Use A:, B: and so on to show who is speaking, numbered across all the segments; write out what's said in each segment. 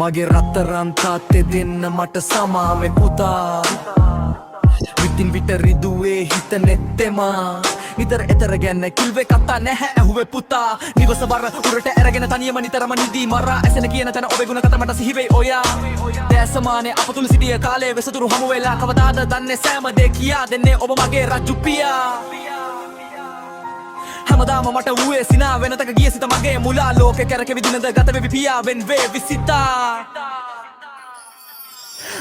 A: මගේ රත්තරන් තාත්තේ දෙන්න මට සමාවෙ පුතා විතින් විට රිදුවේ හිත නෙත්තෙමා නිතර එතර ගැන්න කිල්වේ කතා නැහැ ඇහුවේ පුතා නිවස බර උරට ඇරගෙන තනියම නිතරම නිදී මරා ඇසෙන කියන තැන ඔබේ ගුණ කත මට සිහිවෙයි ඔයා දැසමානේ අප තුල සිටිය කාලේ වෙසතුරු හමු වෙලා කවදාද දන්නේ සෑම දේ කියා දෙන්නේ ඔබ මගේ රජු පියා හැමදාම මට වූයේ සිනා වෙනතක ගිය සිත මගේ මුලා ලෝකේ කැරකෙ විදිනද ගත වෙවි පියාවෙන් වේවි සිතා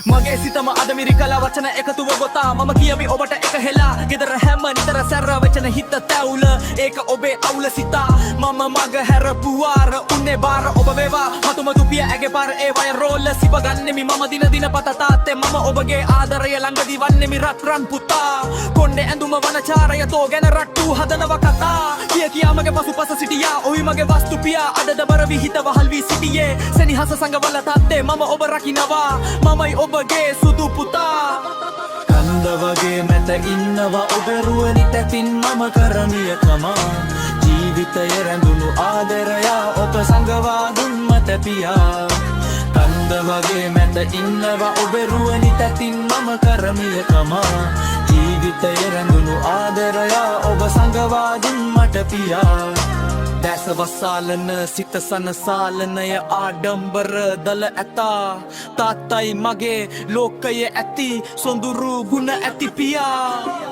A: මගේ සිතම අද මිරිකලා වචන එකතුව ගොතා මම කියමි ඔබට එක හෙලා ගෙදර හැම නිතර සැර වෙචන හිත තැවුල ඒක ඔබේ අවුල සිතා මම මග හැරපුවාර උන්නේ බාර ඔබ වේවා මතුම දුපිය ඇගේ පාර ඒ වය රෝල්ල සිප ගන්නෙමි මම දින දින පත තාත්තේ මම ඔබගේ ආදරය ළඟදී වන්නෙමි රත්රන් පුතා කොණ්ඩේ ඇඳුම වනචාරය තෝ ගැන රට්ටු හදනව කතා කියා මගේ පසුපස සිටියා ඔහි මගේ වස්තු පියා අදද බර විහිත වහල් වී සිටියේ සෙනෙහස සංගවල තාත්තේ මම ඔබ රකින්නවා මමයි ඔබගේ සුදු පුතා කන්ද වගේ මැත ඉන්නවා ඔබ රුවනි තැතින් මම කරමියකම ජීවිතය රැඳුණු ආදරයා ඔබ සංගවා දුන් මත පියා කන්ද වගේ මැත ඉන්නවා ඔබ රුවනි තැතින් මම කරමියකම ජීවිතය රැඳුණු ආදරයා ඔබ සංගවා දුන් මට පියා දැස වසාලන සිත සනසාලනය ආඩම්බර දල ඇතා තාත්තයි මගේ ලෝකයේ ඇති සොඳුරු ගුණ ඇති පියා